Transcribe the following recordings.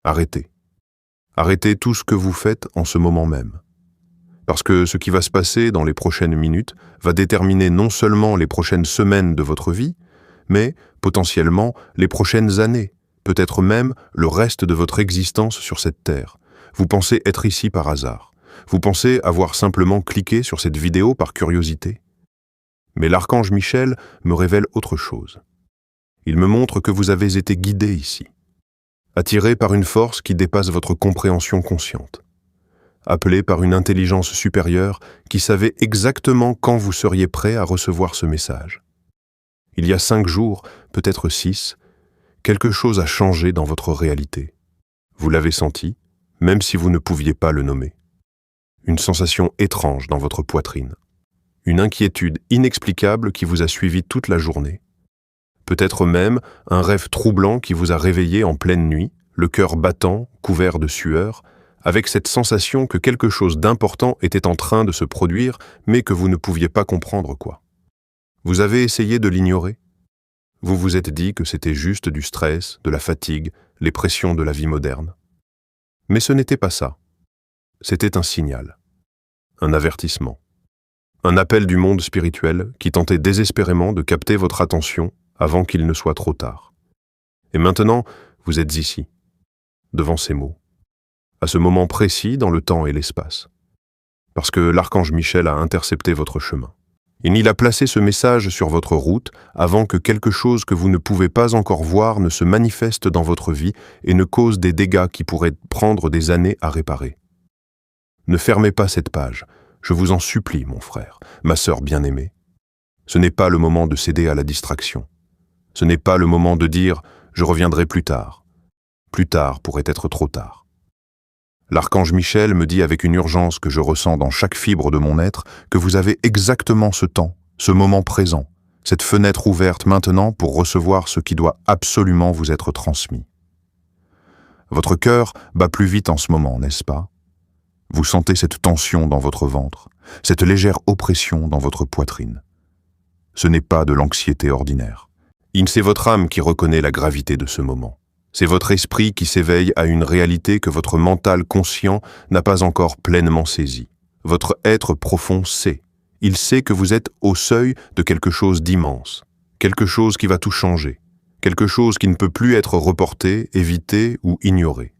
Arrêtez. Arrêtez tout ce que vous faites en ce moment même. Parce que ce qui va se passer dans les prochaines minutes va déterminer non seulement les prochaines semaines de votre vie, mais potentiellement les prochaines années, peut-être même le reste de votre existence sur cette terre. Vous pensez être ici par hasard. Vous pensez avoir simplement cliqué sur cette vidéo par curiosité. Mais l'archange Michel me révèle autre chose. Il me montre que vous avez été guidé ici, attiré par une force qui dépasse votre compréhension consciente, appelé par une intelligence supérieure qui savait exactement quand vous seriez prêt à recevoir ce message. Il y a 5 jours, peut-être 6, quelque chose a changé dans votre réalité. Vous l'avez senti, même si vous ne pouviez pas le nommer. Une sensation étrange dans votre poitrine. Une inquiétude inexplicable qui vous a suivi toute la journée. Peut-être même un rêve troublant qui vous a réveillé en pleine nuit, le cœur battant, couvert de sueur, avec cette sensation que quelque chose d'important était en train de se produire, mais que vous ne pouviez pas comprendre quoi. Vous avez essayé de l'ignorer. Vous vous êtes dit que c'était juste du stress, de la fatigue, les pressions de la vie moderne. Mais ce n'était pas ça. C'était un signal, un avertissement, un appel du monde spirituel qui tentait désespérément de capter votre attention avant qu'il ne soit trop tard. Et maintenant, vous êtes ici, devant ces mots, à ce moment précis dans le temps et l'espace, parce que l'archange Michel a intercepté votre chemin. Il a placé ce message sur votre route avant que quelque chose que vous ne pouvez pas encore voir ne se manifeste dans votre vie et ne cause des dégâts qui pourraient prendre des années à réparer. Ne fermez pas cette page, je vous en supplie, mon frère, ma sœur bien-aimée. Ce n'est pas le moment de céder à la distraction. Ce n'est pas le moment de dire « je reviendrai plus tard ». Plus tard pourrait être trop tard. L'archange Michel me dit avec une urgence que je ressens dans chaque fibre de mon être que vous avez exactement ce temps, ce moment présent, cette fenêtre ouverte maintenant pour recevoir ce qui doit absolument vous être transmis. Votre cœur bat plus vite en ce moment, n'est-ce pas? Vous sentez cette tension dans votre ventre, cette légère oppression dans votre poitrine. Ce n'est pas de l'anxiété ordinaire. C'est votre âme qui reconnaît la gravité de ce moment. C'est votre esprit qui s'éveille à une réalité que votre mental conscient n'a pas encore pleinement saisie. Votre être profond sait. Il sait que vous êtes au seuil de quelque chose d'immense, quelque chose qui va tout changer, quelque chose qui ne peut plus être reporté, évité ou ignoré.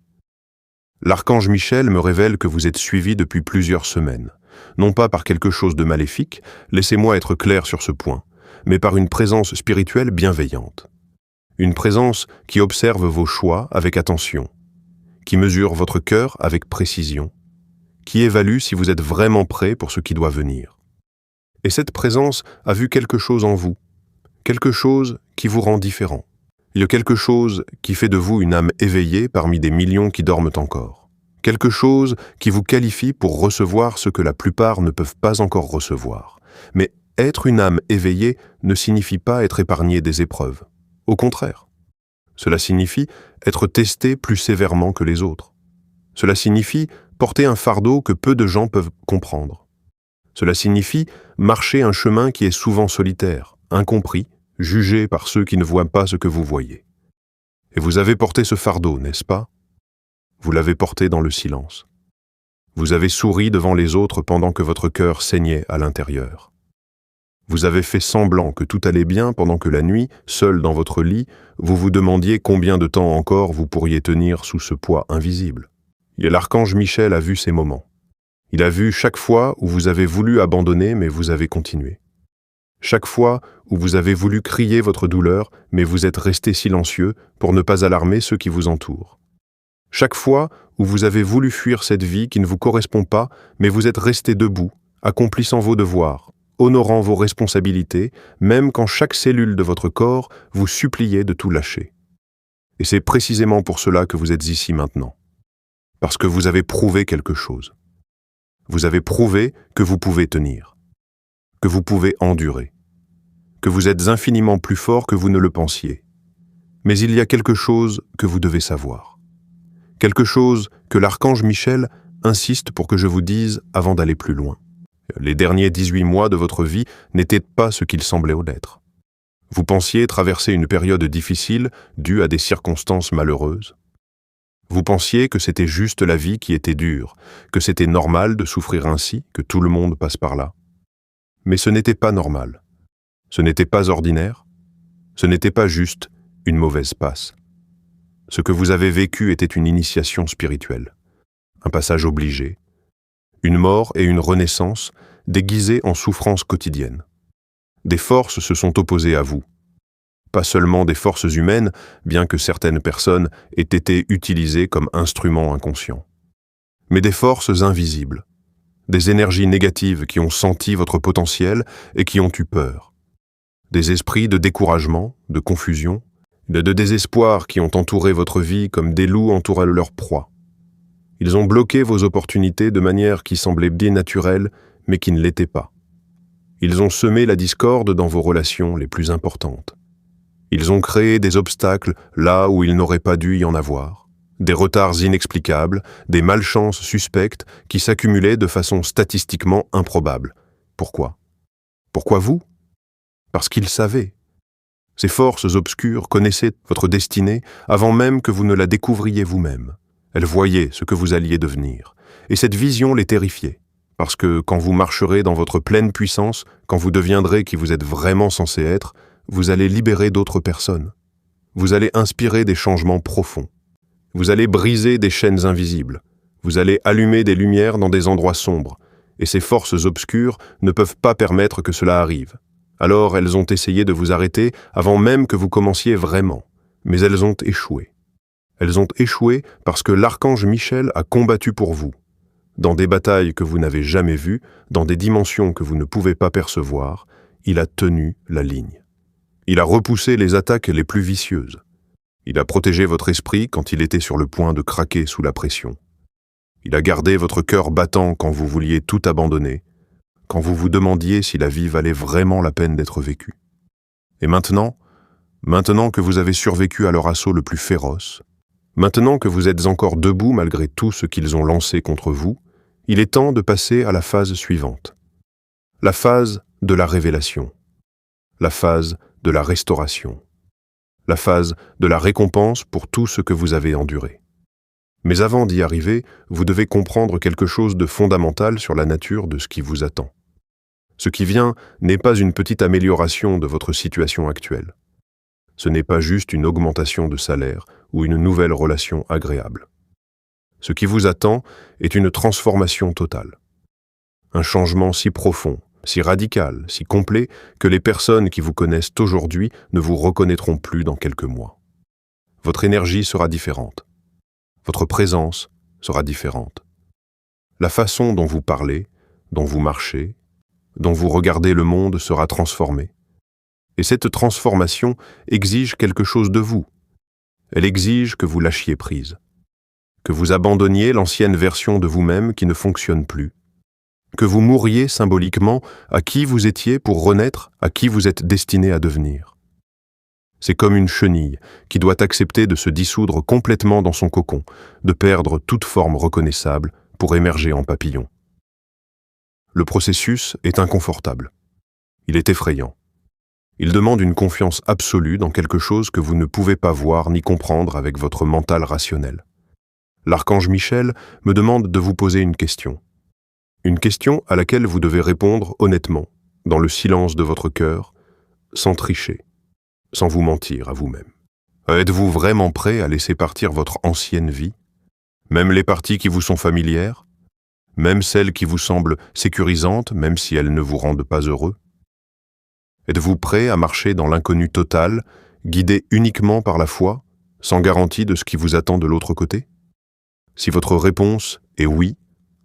L'archange Michel me révèle que vous êtes suivi depuis plusieurs semaines, non pas par quelque chose de maléfique, laissez-moi être clair sur ce point, mais par une présence spirituelle bienveillante. Une présence qui observe vos choix avec attention, qui mesure votre cœur avec précision, qui évalue si vous êtes vraiment prêt pour ce qui doit venir. Et cette présence a vu quelque chose en vous, quelque chose qui vous rend différent. Il y a quelque chose qui fait de vous une âme éveillée parmi des millions qui dorment encore. Quelque chose qui vous qualifie pour recevoir ce que la plupart ne peuvent pas encore recevoir. Mais être une âme éveillée ne signifie pas être épargné des épreuves. Au contraire. Cela signifie être testé plus sévèrement que les autres. Cela signifie porter un fardeau que peu de gens peuvent comprendre. Cela signifie marcher un chemin qui est souvent solitaire, incompris, jugé par ceux qui ne voient pas ce que vous voyez. Et vous avez porté ce fardeau, n'est-ce pas? Vous l'avez porté dans le silence. Vous avez souri devant les autres pendant que votre cœur saignait à l'intérieur. Vous avez fait semblant que tout allait bien pendant que la nuit, seul dans votre lit, vous vous demandiez combien de temps encore vous pourriez tenir sous ce poids invisible. Et l'archange Michel a vu ces moments. Il a vu chaque fois où vous avez voulu abandonner mais vous avez continué. Chaque fois où vous avez voulu crier votre douleur mais vous êtes resté silencieux pour ne pas alarmer ceux qui vous entourent. Chaque fois où vous avez voulu fuir cette vie qui ne vous correspond pas mais vous êtes resté debout, accomplissant vos devoirs, honorant vos responsabilités, même quand chaque cellule de votre corps vous suppliait de tout lâcher. Et c'est précisément pour cela que vous êtes ici maintenant. Parce que vous avez prouvé quelque chose. Vous avez prouvé que vous pouvez tenir, que vous pouvez endurer, que vous êtes infiniment plus fort que vous ne le pensiez. Mais il y a quelque chose que vous devez savoir. Quelque chose que l'archange Michel insiste pour que je vous dise avant d'aller plus loin. Les derniers 18 mois de votre vie n'étaient pas ce qu'ils semblaient l'être. Vous pensiez traverser une période difficile due à des circonstances malheureuses. Vous pensiez que c'était juste la vie qui était dure, que c'était normal de souffrir ainsi, que tout le monde passe par là. Mais ce n'était pas normal. Ce n'était pas ordinaire. Ce n'était pas juste une mauvaise passe. Ce que vous avez vécu était une initiation spirituelle, un passage obligé, une mort et une renaissance déguisées en souffrance quotidienne. Des forces se sont opposées à vous. Pas seulement des forces humaines, bien que certaines personnes aient été utilisées comme instruments inconscients, mais des forces invisibles, des énergies négatives qui ont senti votre potentiel et qui ont eu peur, des esprits de découragement, de confusion, de désespoir qui ont entouré votre vie comme des loups entourent leur proie. Ils ont bloqué vos opportunités de manière qui semblait bien naturelle, mais qui ne l'était pas. Ils ont semé la discorde dans vos relations les plus importantes. Ils ont créé des obstacles là où il n'aurait pas dû y en avoir, des retards inexplicables, des malchances suspectes qui s'accumulaient de façon statistiquement improbable. Pourquoi? Pourquoi vous? Parce qu'ils savaient. Ces forces obscures connaissaient votre destinée avant même que vous ne la découvriez vous-même. Elles voyaient ce que vous alliez devenir, et cette vision les terrifiait, parce que quand vous marcherez dans votre pleine puissance, quand vous deviendrez qui vous êtes vraiment censé être, vous allez libérer d'autres personnes. Vous allez inspirer des changements profonds. Vous allez briser des chaînes invisibles. Vous allez allumer des lumières dans des endroits sombres. Et ces forces obscures ne peuvent pas permettre que cela arrive. Alors elles ont essayé de vous arrêter avant même que vous commenciez vraiment. Mais elles ont échoué. Elles ont échoué parce que l'archange Michel a combattu pour vous. Dans des batailles que vous n'avez jamais vues, dans des dimensions que vous ne pouvez pas percevoir, il a tenu la ligne. Il a repoussé les attaques les plus vicieuses. Il a protégé votre esprit quand il était sur le point de craquer sous la pression. Il a gardé votre cœur battant quand vous vouliez tout abandonner, quand vous vous demandiez si la vie valait vraiment la peine d'être vécue. Et maintenant que vous avez survécu à leur assaut le plus féroce, maintenant que vous êtes encore debout malgré tout ce qu'ils ont lancé contre vous, il est temps de passer à la phase suivante. La phase de la révélation. La phase de la restauration, la phase de la récompense pour tout ce que vous avez enduré. Mais avant d'y arriver, vous devez comprendre quelque chose de fondamental sur la nature de ce qui vous attend. Ce qui vient n'est pas une petite amélioration de votre situation actuelle. Ce n'est pas juste une augmentation de salaire ou une nouvelle relation agréable. Ce qui vous attend est une transformation totale. Un changement si profond, si radical, si complet, que les personnes qui vous connaissent aujourd'hui ne vous reconnaîtront plus dans quelques mois. Votre énergie sera différente. Votre présence sera différente. La façon dont vous parlez, dont vous marchez, dont vous regardez le monde sera transformée. Et cette transformation exige quelque chose de vous. Elle exige que vous lâchiez prise, que vous abandonniez l'ancienne version de vous-même qui ne fonctionne plus, que vous mouriez symboliquement à qui vous étiez pour renaître à qui vous êtes destiné à devenir. C'est comme une chenille qui doit accepter de se dissoudre complètement dans son cocon, de perdre toute forme reconnaissable pour émerger en papillon. Le processus est inconfortable. Il est effrayant. Il demande une confiance absolue dans quelque chose que vous ne pouvez pas voir ni comprendre avec votre mental rationnel. L'archange Michel me demande de vous poser une question. Une question à laquelle vous devez répondre honnêtement, dans le silence de votre cœur, sans tricher, sans vous mentir à vous-même. Êtes-vous vraiment prêt à laisser partir votre ancienne vie, même les parties qui vous sont familières, même celles qui vous semblent sécurisantes, même si elles ne vous rendent pas heureux? Êtes-vous prêt à marcher dans l'inconnu total, guidé uniquement par la foi, sans garantie de ce qui vous attend de l'autre côté? Si votre réponse est oui,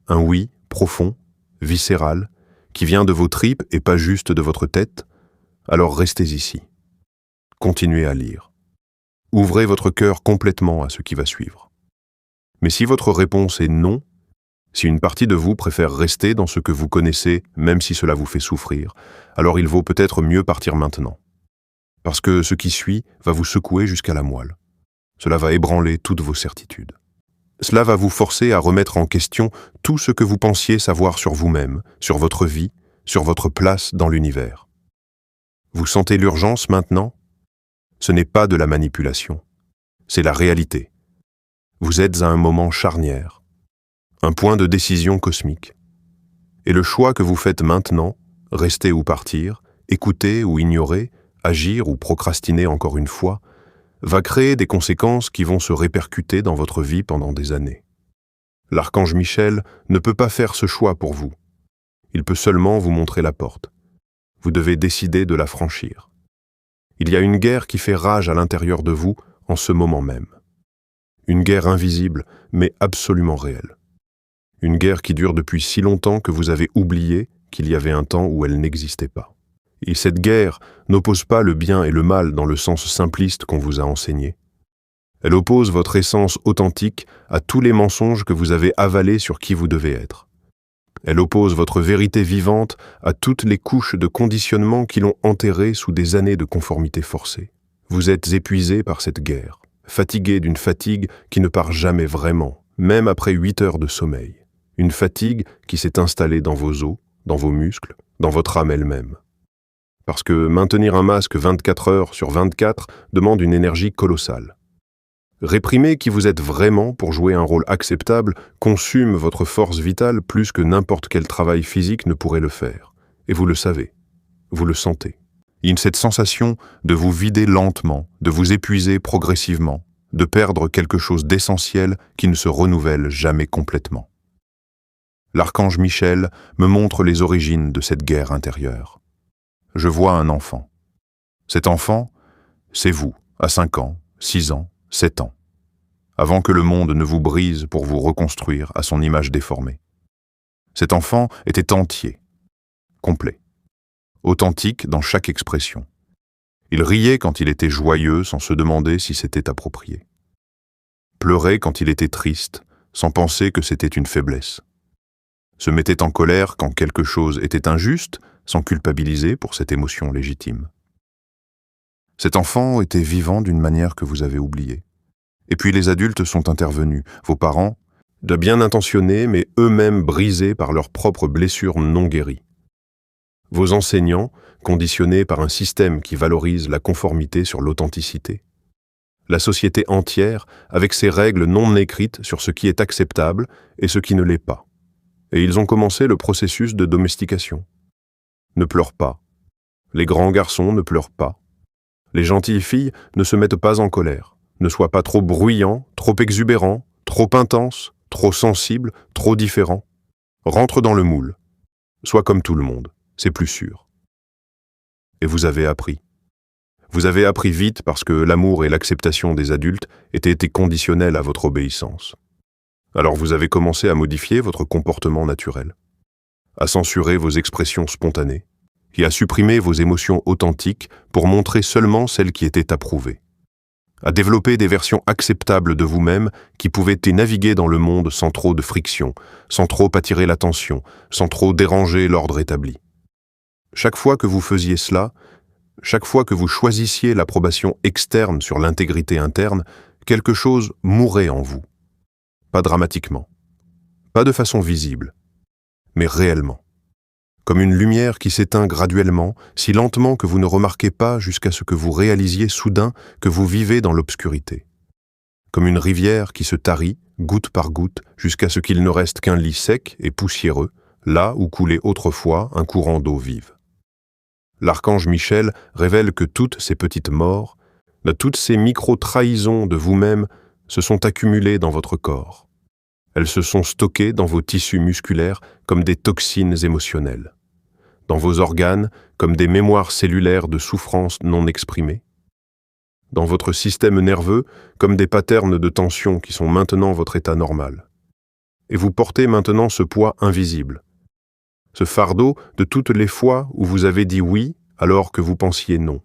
un oui profond, viscéral, qui vient de vos tripes et pas juste de votre tête, alors restez ici. Continuez à lire. Ouvrez votre cœur complètement à ce qui va suivre. Mais si votre réponse est non, si une partie de vous préfère rester dans ce que vous connaissez, même si cela vous fait souffrir, alors il vaut peut-être mieux partir maintenant. Parce que ce qui suit va vous secouer jusqu'à la moelle. Cela va ébranler toutes vos certitudes. Cela va vous forcer à remettre en question tout ce que vous pensiez savoir sur vous-même, sur votre vie, sur votre place dans l'univers. Vous sentez l'urgence maintenant? Ce n'est pas de la manipulation, c'est la réalité. Vous êtes à un moment charnière, un point de décision cosmique. Et le choix que vous faites maintenant, rester ou partir, écouter ou ignorer, agir ou procrastiner encore une fois, va créer des conséquences qui vont se répercuter dans votre vie pendant des années. L'archange Michel ne peut pas faire ce choix pour vous. Il peut seulement vous montrer la porte. Vous devez décider de la franchir. Il y a une guerre qui fait rage à l'intérieur de vous en ce moment même. Une guerre invisible, mais absolument réelle. Une guerre qui dure depuis si longtemps que vous avez oublié qu'il y avait un temps où elle n'existait pas. Et cette guerre n'oppose pas le bien et le mal dans le sens simpliste qu'on vous a enseigné. Elle oppose votre essence authentique à tous les mensonges que vous avez avalés sur qui vous devez être. Elle oppose votre vérité vivante à toutes les couches de conditionnement qui l'ont enterrée sous des années de conformité forcée. Vous êtes épuisé par cette guerre, fatigué d'une fatigue qui ne part jamais vraiment, même après 8 heures de sommeil. Une fatigue qui s'est installée dans vos os, dans vos muscles, dans votre âme elle-même. Parce que maintenir un masque 24 heures sur 24 demande une énergie colossale. Réprimer qui vous êtes vraiment pour jouer un rôle acceptable consume votre force vitale plus que n'importe quel travail physique ne pourrait le faire. Et vous le savez, vous le sentez. Il y a cette sensation de vous vider lentement, de vous épuiser progressivement, de perdre quelque chose d'essentiel qui ne se renouvelle jamais complètement. L'archange Michel me montre les origines de cette guerre intérieure. Je vois un enfant. Cet enfant, c'est vous, à 5 ans, 6 ans, 7 ans, avant que le monde ne vous brise pour vous reconstruire à son image déformée. Cet enfant était entier, complet, authentique dans chaque expression. Il riait quand il était joyeux sans se demander si c'était approprié. Pleurait quand il était triste, sans penser que c'était une faiblesse. Se mettait en colère quand quelque chose était injuste, sans culpabiliser pour cette émotion légitime. Cet enfant était vivant d'une manière que vous avez oubliée. Et puis les adultes sont intervenus, vos parents, de bien intentionnés mais eux-mêmes brisés par leurs propres blessures non guéries. Vos enseignants, conditionnés par un système qui valorise la conformité sur l'authenticité. La société entière, avec ses règles non écrites sur ce qui est acceptable et ce qui ne l'est pas. Et ils ont commencé le processus de domestication. Ne pleure pas. Les grands garçons ne pleurent pas. Les gentilles filles ne se mettent pas en colère. Ne sois pas trop bruyant, trop exubérant, trop intense, trop sensible, trop différent. Rentre dans le moule. Sois comme tout le monde, c'est plus sûr. Et vous avez appris. Vous avez appris vite parce que l'amour et l'acceptation des adultes étaient conditionnels à votre obéissance. Alors vous avez commencé à modifier votre comportement naturel, à censurer vos expressions spontanées et à supprimer vos émotions authentiques pour montrer seulement celles qui étaient approuvées, à développer des versions acceptables de vous-même qui pouvaient naviguer dans le monde sans trop de friction, sans trop attirer l'attention, sans trop déranger l'ordre établi. Chaque fois que vous faisiez cela, chaque fois que vous choisissiez l'approbation externe sur l'intégrité interne, quelque chose mourait en vous. Pas dramatiquement, pas de façon visible, mais réellement. Comme une lumière qui s'éteint graduellement, si lentement que vous ne remarquez pas jusqu'à ce que vous réalisiez soudain que vous vivez dans l'obscurité. Comme une rivière qui se tarit, goutte par goutte, jusqu'à ce qu'il ne reste qu'un lit sec et poussiéreux, là où coulait autrefois un courant d'eau vive. L'archange Michel révèle que toutes ces petites morts, toutes ces micro-trahisons de vous-même se sont accumulées dans votre corps. Elles se sont stockées dans vos tissus musculaires comme des toxines émotionnelles, dans vos organes comme des mémoires cellulaires de souffrances non exprimées, dans votre système nerveux comme des patterns de tension qui sont maintenant votre état normal. Et vous portez maintenant ce poids invisible, ce fardeau de toutes les fois où vous avez dit oui alors que vous pensiez non,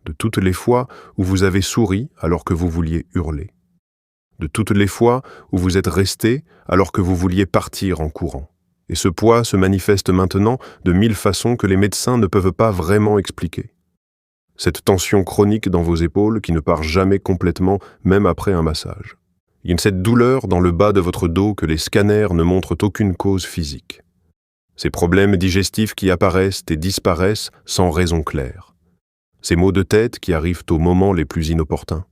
de toutes les fois où vous avez souri alors que vous vouliez hurler, de toutes les fois où vous êtes resté alors que vous vouliez partir en courant. Et ce poids se manifeste maintenant de 1000 façons que les médecins ne peuvent pas vraiment expliquer. Cette tension chronique dans vos épaules qui ne part jamais complètement, même après un massage. Il y a cette douleur dans le bas de votre dos que les scanners ne montrent aucune cause physique. Ces problèmes digestifs qui apparaissent et disparaissent sans raison claire. Ces maux de tête qui arrivent aux moments les plus inopportuns.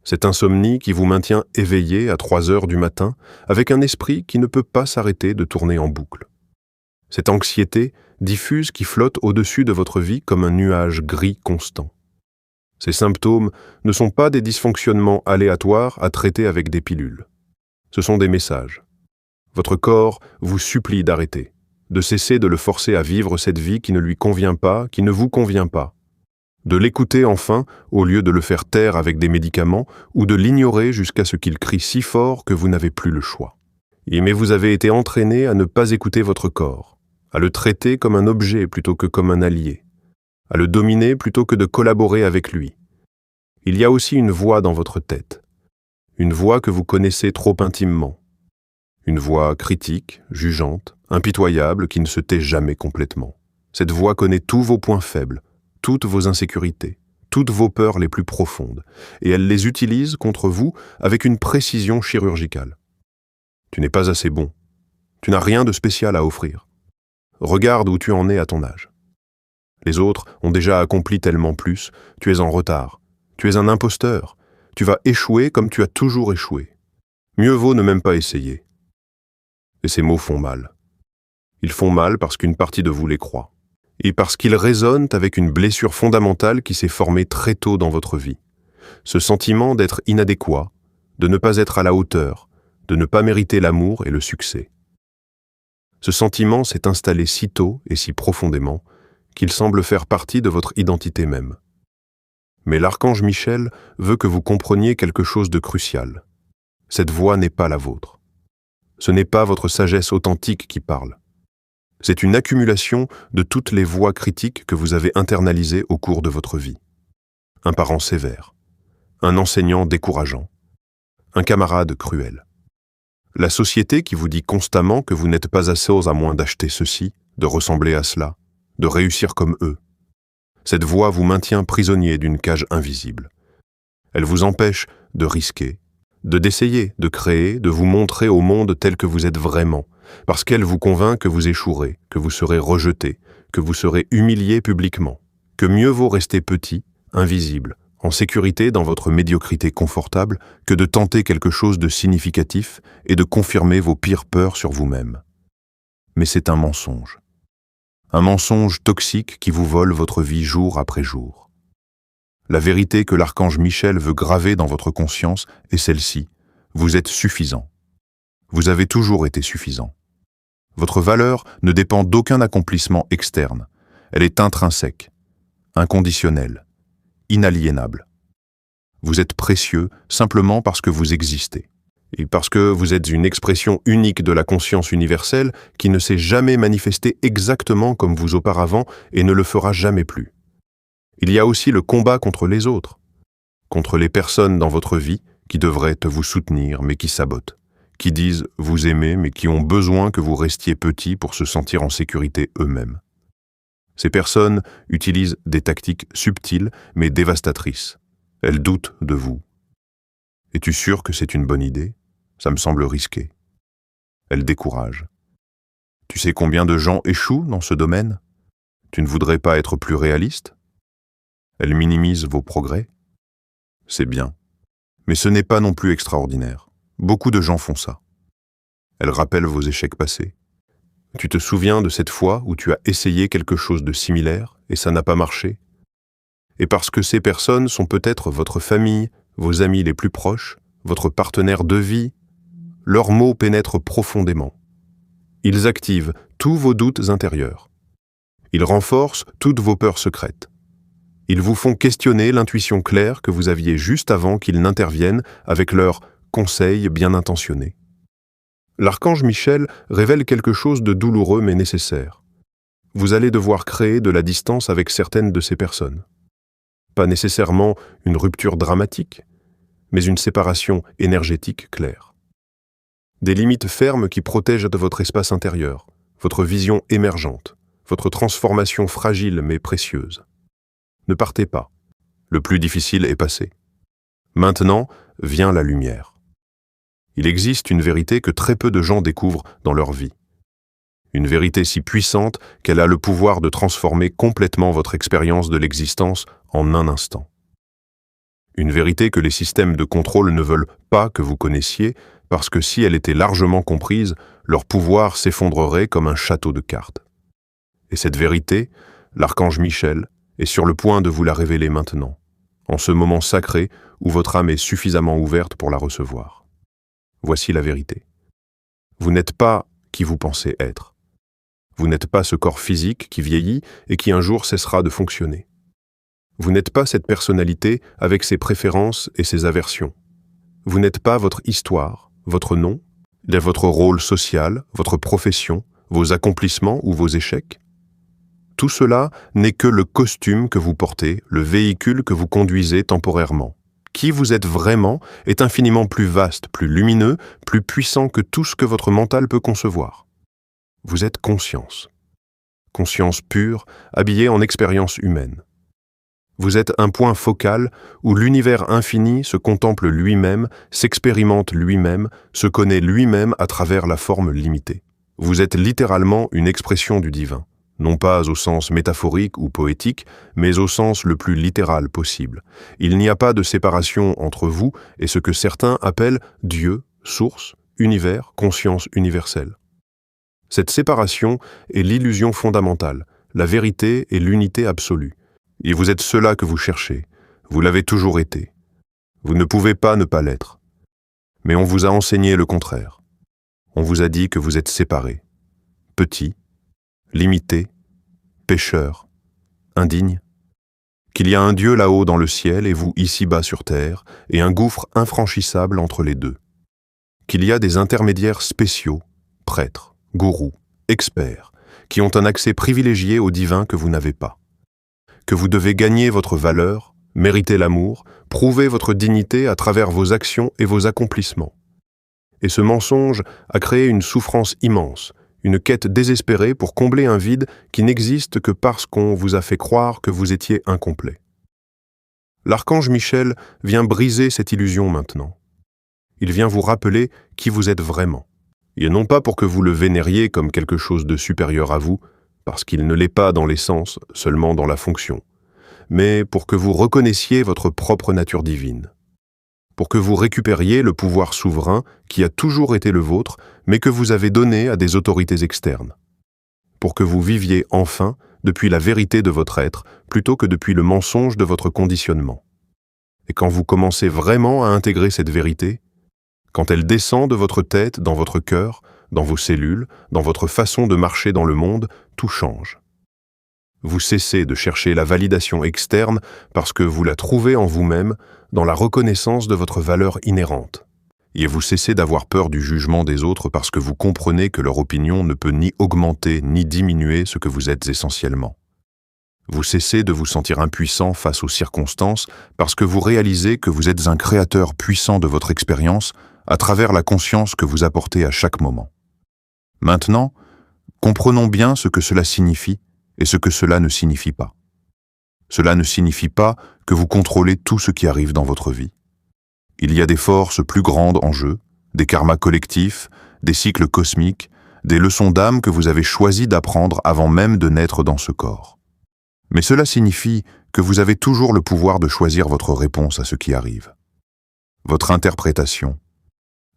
Cette insomnie qui vous maintient éveillé à 3 heures du matin avec un esprit qui ne peut pas s'arrêter de tourner en boucle. Cette anxiété diffuse qui flotte au-dessus de votre vie comme un nuage gris constant. Ces symptômes ne sont pas des dysfonctionnements aléatoires à traiter avec des pilules. Ce sont des messages. Votre corps vous supplie d'arrêter, de cesser de le forcer à vivre cette vie qui ne lui convient pas, qui ne vous convient pas. De l'écouter enfin, au lieu de le faire taire avec des médicaments, ou de l'ignorer jusqu'à ce qu'il crie si fort que vous n'avez plus le choix. Mais vous avez été entraîné à ne pas écouter votre corps, à le traiter comme un objet plutôt que comme un allié, à le dominer plutôt que de collaborer avec lui. Il y a aussi une voix dans votre tête, une voix que vous connaissez trop intimement, une voix critique, jugeante, impitoyable qui ne se tait jamais complètement. Cette voix connaît tous vos points faibles, toutes vos insécurités, toutes vos peurs les plus profondes, et elle les utilise contre vous avec une précision chirurgicale. Tu n'es pas assez bon. Tu n'as rien de spécial à offrir. Regarde où tu en es à ton âge. Les autres ont déjà accompli tellement plus, tu es en retard. Tu es un imposteur. Tu vas échouer comme tu as toujours échoué. Mieux vaut ne même pas essayer. Et ces mots font mal. Ils font mal parce qu'une partie de vous les croit. Et parce qu'ils résonnent avec une blessure fondamentale qui s'est formée très tôt dans votre vie. Ce sentiment d'être inadéquat, de ne pas être à la hauteur, de ne pas mériter l'amour et le succès. Ce sentiment s'est installé si tôt et si profondément qu'il semble faire partie de votre identité même. Mais l'archange Michel veut que vous compreniez quelque chose de crucial. Cette voix n'est pas la vôtre. Ce n'est pas votre sagesse authentique qui parle. C'est une accumulation de toutes les voix critiques que vous avez internalisées au cours de votre vie. Un parent sévère, un enseignant décourageant, un camarade cruel. La société qui vous dit constamment que vous n'êtes pas assez à moins d'acheter ceci, de ressembler à cela, de réussir comme eux. Cette voix vous maintient prisonnier d'une cage invisible. Elle vous empêche de risquer, d'essayer, de créer, de vous montrer au monde tel que vous êtes vraiment, parce qu'elle vous convainc que vous échouerez, que vous serez rejeté, que vous serez humilié publiquement, que mieux vaut rester petit, invisible, en sécurité dans votre médiocrité confortable, que de tenter quelque chose de significatif et de confirmer vos pires peurs sur vous-même. Mais c'est un mensonge. Un mensonge toxique qui vous vole votre vie jour après jour. La vérité que l'archange Michel veut graver dans votre conscience est celle-ci. Vous êtes suffisant. Vous avez toujours été suffisant. Votre valeur ne dépend d'aucun accomplissement externe. Elle est intrinsèque, inconditionnelle, inaliénable. Vous êtes précieux simplement parce que vous existez. Et parce que vous êtes une expression unique de la conscience universelle qui ne s'est jamais manifestée exactement comme vous auparavant et ne le fera jamais plus. Il y a aussi le combat contre les autres, contre les personnes dans votre vie qui devraient vous soutenir mais qui sabotent, qui disent vous aimer mais qui ont besoin que vous restiez petit pour se sentir en sécurité eux-mêmes. Ces personnes utilisent des tactiques subtiles mais dévastatrices. Elles doutent de vous. Es-tu sûr que c'est une bonne idée? Ça me semble risqué. Elles découragent. Tu sais combien de gens échouent dans ce domaine? Tu ne voudrais pas être plus réaliste? Elles minimisent vos progrès? C'est bien. Mais ce n'est pas non plus extraordinaire. Beaucoup de gens font ça. Elles rappellent vos échecs passés. Tu te souviens de cette fois où tu as essayé quelque chose de similaire et ça n'a pas marché? Et parce que ces personnes sont peut-être votre famille, vos amis les plus proches, votre partenaire de vie, leurs mots pénètrent profondément. Ils activent tous vos doutes intérieurs. Ils renforcent toutes vos peurs secrètes. Ils vous font questionner l'intuition claire que vous aviez juste avant qu'ils n'interviennent avec leurs conseils bien intentionnés. L'archange Michel révèle quelque chose de douloureux mais nécessaire. Vous allez devoir créer de la distance avec certaines de ces personnes. Pas nécessairement une rupture dramatique, mais une séparation énergétique claire. Des limites fermes qui protègent de votre espace intérieur, votre vision émergente, votre transformation fragile mais précieuse. Ne partez pas. Le plus difficile est passé. Maintenant vient la lumière. Il existe une vérité que très peu de gens découvrent dans leur vie. Une vérité si puissante qu'elle a le pouvoir de transformer complètement votre expérience de l'existence en un instant. Une vérité que les systèmes de contrôle ne veulent pas que vous connaissiez, parce que si elle était largement comprise, leur pouvoir s'effondrerait comme un château de cartes. Et cette vérité, l'archange Michel est sur le point de vous la révéler maintenant, en ce moment sacré où votre âme est suffisamment ouverte pour la recevoir. Voici la vérité. Vous n'êtes pas qui vous pensez être. Vous n'êtes pas ce corps physique qui vieillit et qui un jour cessera de fonctionner. Vous n'êtes pas cette personnalité avec ses préférences et ses aversions. Vous n'êtes pas votre histoire, votre nom, votre rôle social, votre profession, vos accomplissements ou vos échecs. Tout cela n'est que le costume que vous portez, le véhicule que vous conduisez temporairement. Qui vous êtes vraiment est infiniment plus vaste, plus lumineux, plus puissant que tout ce que votre mental peut concevoir. Vous êtes conscience. Conscience pure, habillée en expérience humaine. Vous êtes un point focal où l'univers infini se contemple lui-même, s'expérimente lui-même, se connaît lui-même à travers la forme limitée. Vous êtes littéralement une expression du divin, non pas au sens métaphorique ou poétique, mais au sens le plus littéral possible. Il n'y a pas de séparation entre vous et ce que certains appellent Dieu, source, univers, conscience universelle. Cette séparation est l'illusion fondamentale, la vérité et l'unité absolue. Et vous êtes cela que vous cherchez. Vous l'avez toujours été. Vous ne pouvez pas ne pas l'être. Mais on vous a enseigné le contraire. On vous a dit que vous êtes séparé, petit, limité, pécheur, indigne, qu'il y a un Dieu là-haut dans le ciel et vous ici-bas sur terre, et un gouffre infranchissable entre les deux. Qu'il y a des intermédiaires spéciaux, prêtres, gourous, experts, qui ont un accès privilégié au divin que vous n'avez pas. Que vous devez gagner votre valeur, mériter l'amour, prouver votre dignité à travers vos actions et vos accomplissements. Et ce mensonge a créé une souffrance immense, une quête désespérée pour combler un vide qui n'existe que parce qu'on vous a fait croire que vous étiez incomplet. L'archange Michel vient briser cette illusion maintenant. Il vient vous rappeler qui vous êtes vraiment. Et non pas pour que vous le vénériez comme quelque chose de supérieur à vous, parce qu'il ne l'est pas dans l'essence, seulement dans la fonction, mais pour que vous reconnaissiez votre propre nature divine, pour que vous récupériez le pouvoir souverain qui a toujours été le vôtre, mais que vous avez donné à des autorités externes, pour que vous viviez enfin depuis la vérité de votre être, plutôt que depuis le mensonge de votre conditionnement. Et quand vous commencez vraiment à intégrer cette vérité, quand elle descend de votre tête dans votre cœur, dans vos cellules, dans votre façon de marcher dans le monde, tout change. Vous cessez de chercher la validation externe parce que vous la trouvez en vous-même dans la reconnaissance de votre valeur inhérente. Et vous cessez d'avoir peur du jugement des autres parce que vous comprenez que leur opinion ne peut ni augmenter ni diminuer ce que vous êtes essentiellement. Vous cessez de vous sentir impuissant face aux circonstances parce que vous réalisez que vous êtes un créateur puissant de votre expérience à travers la conscience que vous apportez à chaque moment. Maintenant, comprenons bien ce que cela signifie et ce que cela ne signifie pas. Cela ne signifie pas que vous contrôlez tout ce qui arrive dans votre vie. Il y a des forces plus grandes en jeu, des karmas collectifs, des cycles cosmiques, des leçons d'âme que vous avez choisi d'apprendre avant même de naître dans ce corps. Mais cela signifie que vous avez toujours le pouvoir de choisir votre réponse à ce qui arrive. Votre interprétation,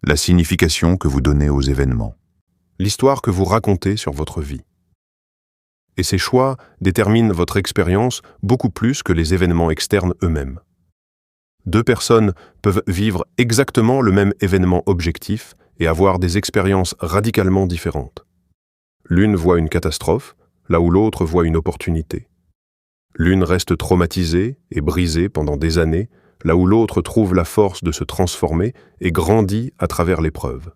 la signification que vous donnez aux événements, l'histoire que vous racontez sur votre vie. Et ces choix déterminent votre expérience beaucoup plus que les événements externes eux-mêmes. Deux personnes peuvent vivre exactement le même événement objectif et avoir des expériences radicalement différentes. L'une voit une catastrophe, là où l'autre voit une opportunité. L'une reste traumatisée et brisée pendant des années, là où l'autre trouve la force de se transformer et grandit à travers l'épreuve.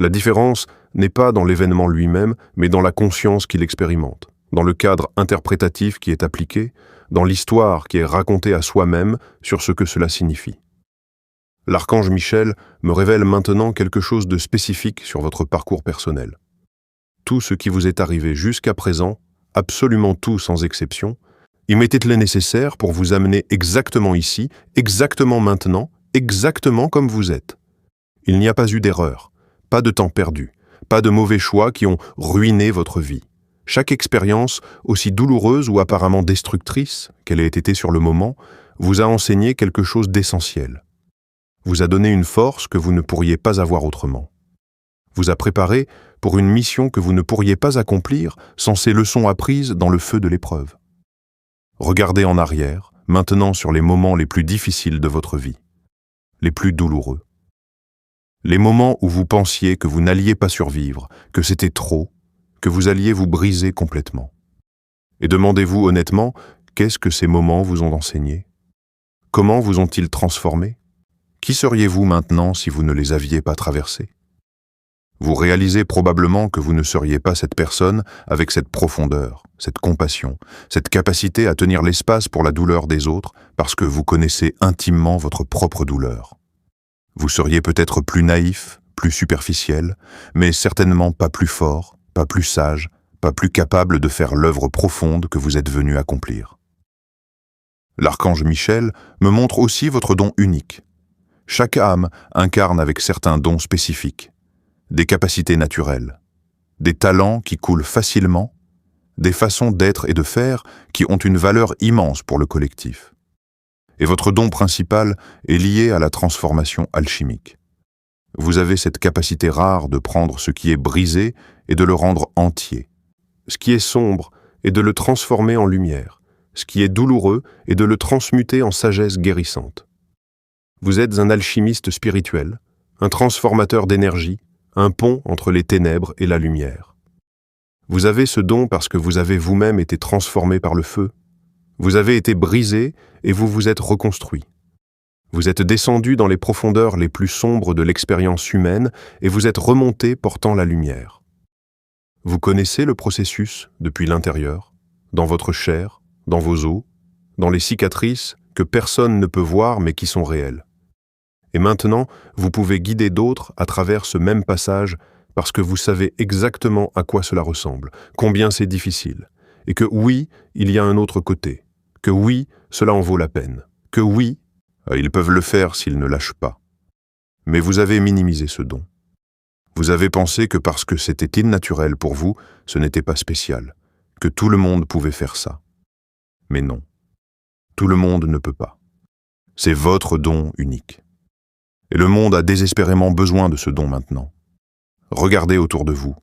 La différence n'est pas dans l'événement lui-même, mais dans la conscience qu'il expérimente, dans le cadre interprétatif qui est appliqué, dans l'histoire qui est racontée à soi-même sur ce que cela signifie. L'archange Michel me révèle maintenant quelque chose de spécifique sur votre parcours personnel. Tout ce qui vous est arrivé jusqu'à présent, absolument tout sans exception, il m'était le nécessaire pour vous amener exactement ici, exactement maintenant, exactement comme vous êtes. Il n'y a pas eu d'erreur. Pas de temps perdu, pas de mauvais choix qui ont ruiné votre vie. Chaque expérience, aussi douloureuse ou apparemment destructrice qu'elle ait été sur le moment, vous a enseigné quelque chose d'essentiel, vous a donné une force que vous ne pourriez pas avoir autrement, vous a préparé pour une mission que vous ne pourriez pas accomplir sans ces leçons apprises dans le feu de l'épreuve. Regardez en arrière, maintenant sur les moments les plus difficiles de votre vie, les plus douloureux. Les moments où vous pensiez que vous n'alliez pas survivre, que c'était trop, que vous alliez vous briser complètement. Et demandez-vous honnêtement, qu'est-ce que ces moments vous ont enseigné? Comment vous ont-ils transformé? Qui seriez-vous maintenant si vous ne les aviez pas traversés? Vous réalisez probablement que vous ne seriez pas cette personne avec cette profondeur, cette compassion, cette capacité à tenir l'espace pour la douleur des autres parce que vous connaissez intimement votre propre douleur. Vous seriez peut-être plus naïf, plus superficiel, mais certainement pas plus fort, pas plus sage, pas plus capable de faire l'œuvre profonde que vous êtes venu accomplir. L'archange Michel me montre aussi votre don unique. Chaque âme incarne avec certains dons spécifiques, des capacités naturelles, des talents qui coulent facilement, des façons d'être et de faire qui ont une valeur immense pour le collectif. Et votre don principal est lié à la transformation alchimique. Vous avez cette capacité rare de prendre ce qui est brisé et de le rendre entier, ce qui est sombre et de le transformer en lumière, ce qui est douloureux et de le transmuter en sagesse guérissante. Vous êtes un alchimiste spirituel, un transformateur d'énergie, un pont entre les ténèbres et la lumière. Vous avez ce don parce que vous avez vous-même été transformé par le feu. Vous avez été brisé et vous vous êtes reconstruit. Vous êtes descendu dans les profondeurs les plus sombres de l'expérience humaine et vous êtes remonté portant la lumière. Vous connaissez le processus depuis l'intérieur, dans votre chair, dans vos os, dans les cicatrices que personne ne peut voir mais qui sont réelles. Et maintenant, vous pouvez guider d'autres à travers ce même passage parce que vous savez exactement à quoi cela ressemble, combien c'est difficile, et que oui, il y a un autre côté, que oui, cela en vaut la peine, que oui, ils peuvent le faire s'ils ne lâchent pas. Mais vous avez minimisé ce don. Vous avez pensé que parce que c'était innaturel pour vous, ce n'était pas spécial, que tout le monde pouvait faire ça. Mais non, tout le monde ne peut pas. C'est votre don unique. Et le monde a désespérément besoin de ce don maintenant. Regardez autour de vous.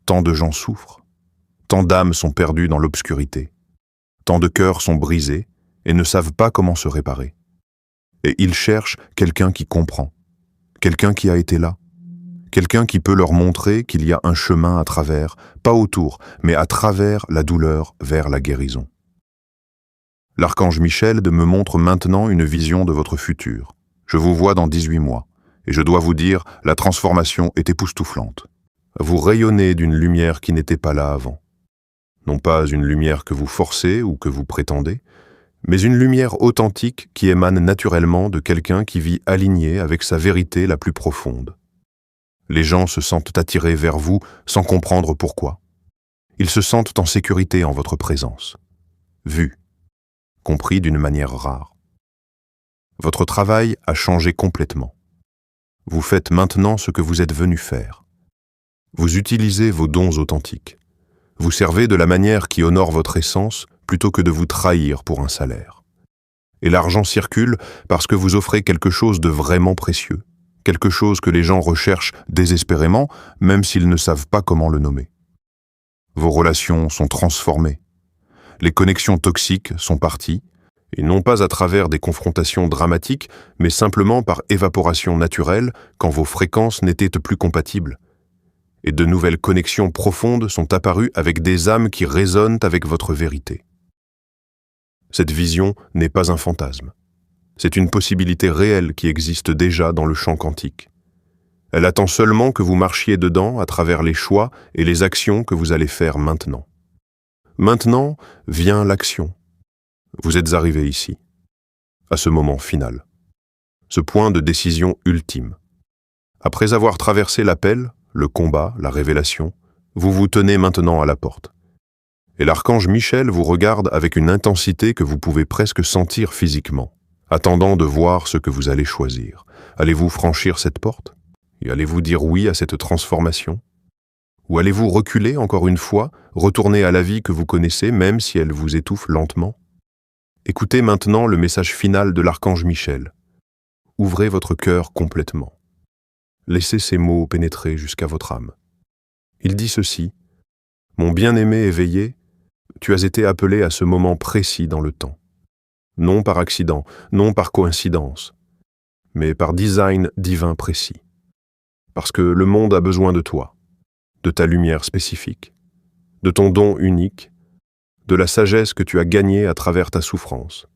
Tant de gens souffrent. Tant d'âmes sont perdues dans l'obscurité. Tant de cœurs sont brisés et ne savent pas comment se réparer. Et ils cherchent quelqu'un qui comprend, quelqu'un qui a été là, quelqu'un qui peut leur montrer qu'il y a un chemin à travers, pas autour, mais à travers la douleur vers la guérison. L'archange Michel me montre maintenant une vision de votre futur. Je vous vois dans 18 mois, et je dois vous dire, la transformation est époustouflante. Vous rayonnez d'une lumière qui n'était pas là avant. Non pas une lumière que vous forcez ou que vous prétendez, mais une lumière authentique qui émane naturellement de quelqu'un qui vit aligné avec sa vérité la plus profonde. Les gens se sentent attirés vers vous sans comprendre pourquoi. Ils se sentent en sécurité en votre présence, vus, compris d'une manière rare. Votre travail a changé complètement. Vous faites maintenant ce que vous êtes venu faire. Vous utilisez vos dons authentiques. Vous servez de la manière qui honore votre essence plutôt que de vous trahir pour un salaire. Et l'argent circule parce que vous offrez quelque chose de vraiment précieux, quelque chose que les gens recherchent désespérément, même s'ils ne savent pas comment le nommer. Vos relations sont transformées. Les connexions toxiques sont parties, et non pas à travers des confrontations dramatiques, mais simplement par évaporation naturelle quand vos fréquences n'étaient plus compatibles. Et de nouvelles connexions profondes sont apparues avec des âmes qui résonnent avec votre vérité. Cette vision n'est pas un fantasme. C'est une possibilité réelle qui existe déjà dans le champ quantique. Elle attend seulement que vous marchiez dedans à travers les choix et les actions que vous allez faire maintenant. Maintenant vient l'action. Vous êtes arrivé ici, à ce moment final, ce point de décision ultime. Après avoir traversé l'appel, le combat, la révélation, vous vous tenez maintenant à la porte. Et l'archange Michel vous regarde avec une intensité que vous pouvez presque sentir physiquement, attendant de voir ce que vous allez choisir. Allez-vous franchir cette porte? Et allez-vous dire oui à cette transformation? Ou allez-vous reculer encore une fois, retourner à la vie que vous connaissez même si elle vous étouffe lentement? Écoutez maintenant le message final de l'archange Michel. Ouvrez votre cœur complètement. Laissez ces mots pénétrer jusqu'à votre âme. Il dit ceci: Mon bien-aimé éveillé, tu as été appelé à ce moment précis dans le temps. Non par accident, non par coïncidence, mais par design divin précis. Parce que le monde a besoin de toi, de ta lumière spécifique, de ton don unique, de la sagesse que tu as gagnée à travers ta souffrance.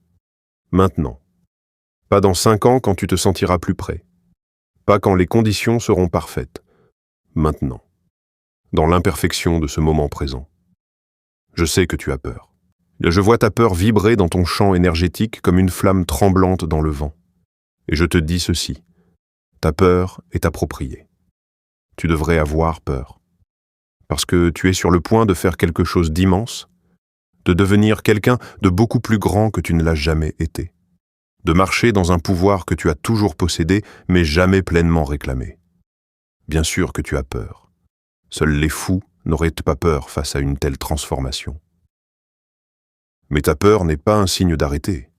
Maintenant. Pas dans 5 ans quand tu te sentiras plus prêt. Pas quand les conditions seront parfaites. Maintenant. Dans l'imperfection de ce moment présent. Je sais que tu as peur. Je vois ta peur vibrer dans ton champ énergétique comme une flamme tremblante dans le vent. Et je te dis ceci. Ta peur est appropriée. Tu devrais avoir peur. Parce que tu es sur le point de faire quelque chose d'immense, de devenir quelqu'un de beaucoup plus grand que tu ne l'as jamais été, de marcher dans un pouvoir que tu as toujours possédé mais jamais pleinement réclamé. Bien sûr que tu as peur. Seuls les fous n'auraient pas peur face à une telle transformation. Mais ta peur n'est pas un signe d'arrêter,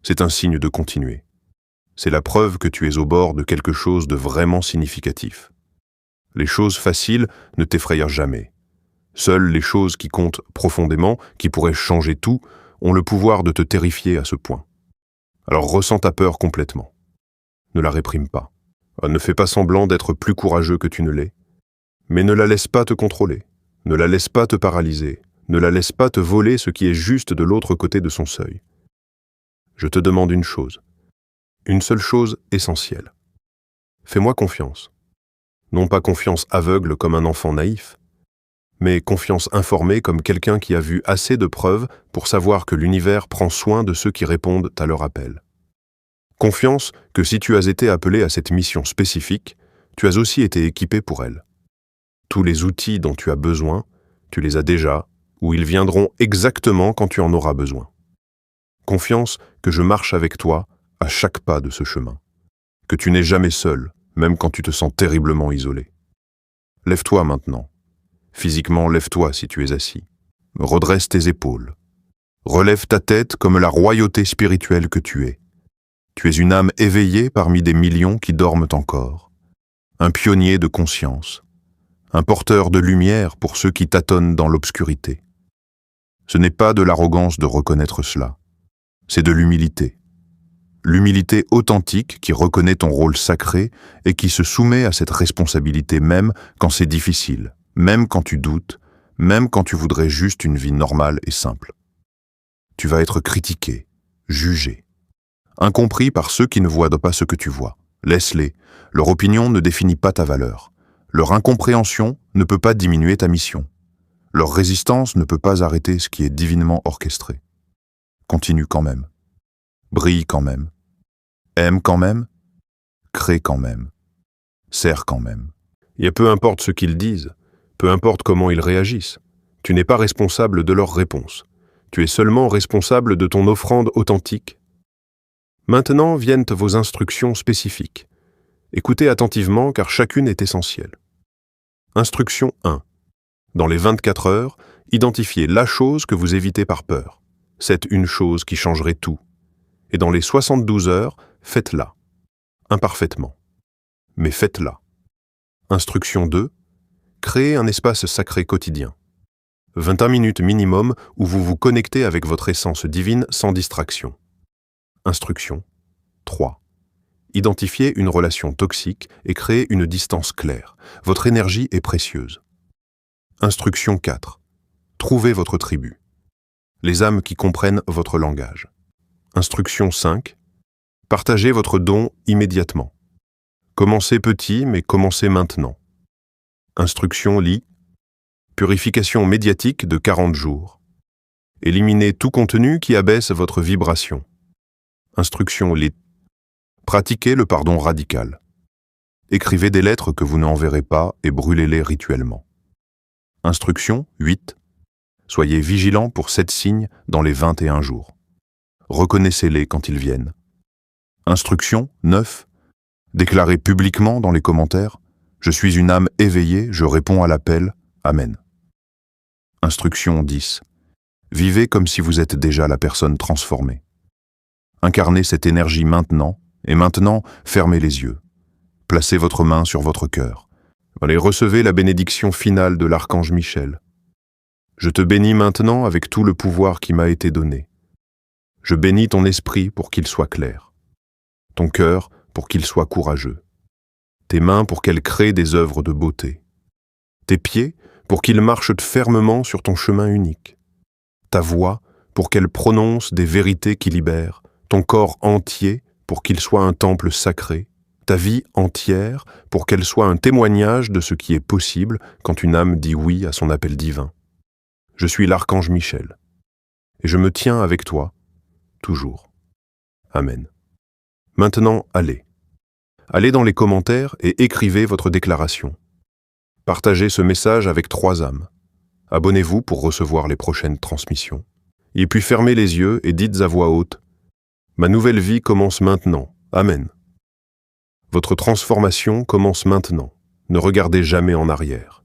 c'est un signe de continuer. C'est la preuve que tu es au bord de quelque chose de vraiment significatif. Les choses faciles ne t'effrayent jamais. Seules les choses qui comptent profondément, qui pourraient changer tout, ont le pouvoir de te terrifier à ce point. Alors ressens ta peur complètement. Ne la réprime pas. Ne fais pas semblant d'être plus courageux que tu ne l'es. Mais ne la laisse pas te contrôler. Ne la laisse pas te paralyser. Ne la laisse pas te voler ce qui est juste de l'autre côté de son seuil. Je te demande une chose. Une seule chose essentielle. Fais-moi confiance. Non pas confiance aveugle comme un enfant naïf, mais confiance informée comme quelqu'un qui a vu assez de preuves pour savoir que l'univers prend soin de ceux qui répondent à leur appel. Confiance que si tu as été appelé à cette mission spécifique, tu as aussi été équipé pour elle. Tous les outils dont tu as besoin, tu les as déjà, ou ils viendront exactement quand tu en auras besoin. Confiance que je marche avec toi à chaque pas de ce chemin. Que tu n'es jamais seul, même quand tu te sens terriblement isolé. Lève-toi maintenant. Physiquement, lève-toi si tu es assis. Redresse tes épaules. Relève ta tête comme la royauté spirituelle que tu es. Tu es une âme éveillée parmi des millions qui dorment encore. Un pionnier de conscience. Un porteur de lumière pour ceux qui tâtonnent dans l'obscurité. Ce n'est pas de l'arrogance de reconnaître cela. C'est de l'humilité. L'humilité authentique qui reconnaît ton rôle sacré et qui se soumet à cette responsabilité même quand c'est difficile, même quand tu doutes, même quand tu voudrais juste une vie normale et simple. Tu vas être critiqué, jugé, incompris par ceux qui ne voient pas ce que tu vois. Laisse-les, leur opinion ne définit pas ta valeur. Leur incompréhension ne peut pas diminuer ta mission. Leur résistance ne peut pas arrêter ce qui est divinement orchestré. Continue quand même. Brille quand même. Aime quand même. Crée quand même. Sers quand même. Et peu importe ce qu'ils disent, peu importe comment ils réagissent, tu n'es pas responsable de leurs réponses. Tu es seulement responsable de ton offrande authentique. Maintenant viennent vos instructions spécifiques. Écoutez attentivement car chacune est essentielle. Instruction 1. Dans les 24 heures, identifiez la chose que vous évitez par peur. C'est une chose qui changerait tout. Et dans les 72 heures, faites-la. Imparfaitement. Mais faites-la. Instruction 2. Créez un espace sacré quotidien. 21 minutes minimum où vous vous connectez avec votre essence divine sans distraction. Instruction 3. Identifiez une relation toxique et créez une distance claire. Votre énergie est précieuse. Instruction 4. Trouvez votre tribu. Les âmes qui comprennent votre langage. Instruction 5. Partagez votre don immédiatement. Commencez petit, mais commencez maintenant. Instruction lit. Purification médiatique de 40 jours. Éliminez tout contenu qui abaisse votre vibration. Instruction lit. Pratiquez le pardon radical. Écrivez des lettres que vous n'enverrez pas et brûlez-les rituellement. Instruction 8. Soyez vigilants pour 7 signes dans les 21 jours. Reconnaissez-les quand ils viennent. Instruction 9. Déclarez publiquement dans les commentaires « Je suis une âme éveillée, je réponds à l'appel. Amen ». Instruction 10. Vivez comme si vous êtes déjà la personne transformée. Incarnez cette énergie maintenant, et maintenant, fermez les yeux. Placez votre main sur votre cœur. Allez, recevez la bénédiction finale de l'archange Michel. Je te bénis maintenant avec tout le pouvoir qui m'a été donné. Je bénis ton esprit pour qu'il soit clair, ton cœur pour qu'il soit courageux, tes mains pour qu'elles créent des œuvres de beauté, tes pieds pour qu'ils marchent fermement sur ton chemin unique, ta voix pour qu'elle prononce des vérités qui libèrent, ton corps entier pour qu'il soit un temple sacré, ta vie entière pour qu'elle soit un témoignage de ce qui est possible quand une âme dit oui à son appel divin. Je suis l'archange Michel, et je me tiens avec toi, toujours. Amen. Maintenant, allez. Allez dans les commentaires et écrivez votre déclaration. Partagez ce message avec 3 âmes. Abonnez-vous pour recevoir les prochaines transmissions. Et puis fermez les yeux et dites à voix haute « Ma nouvelle vie commence maintenant. Amen. » Votre transformation commence maintenant. Ne regardez jamais en arrière.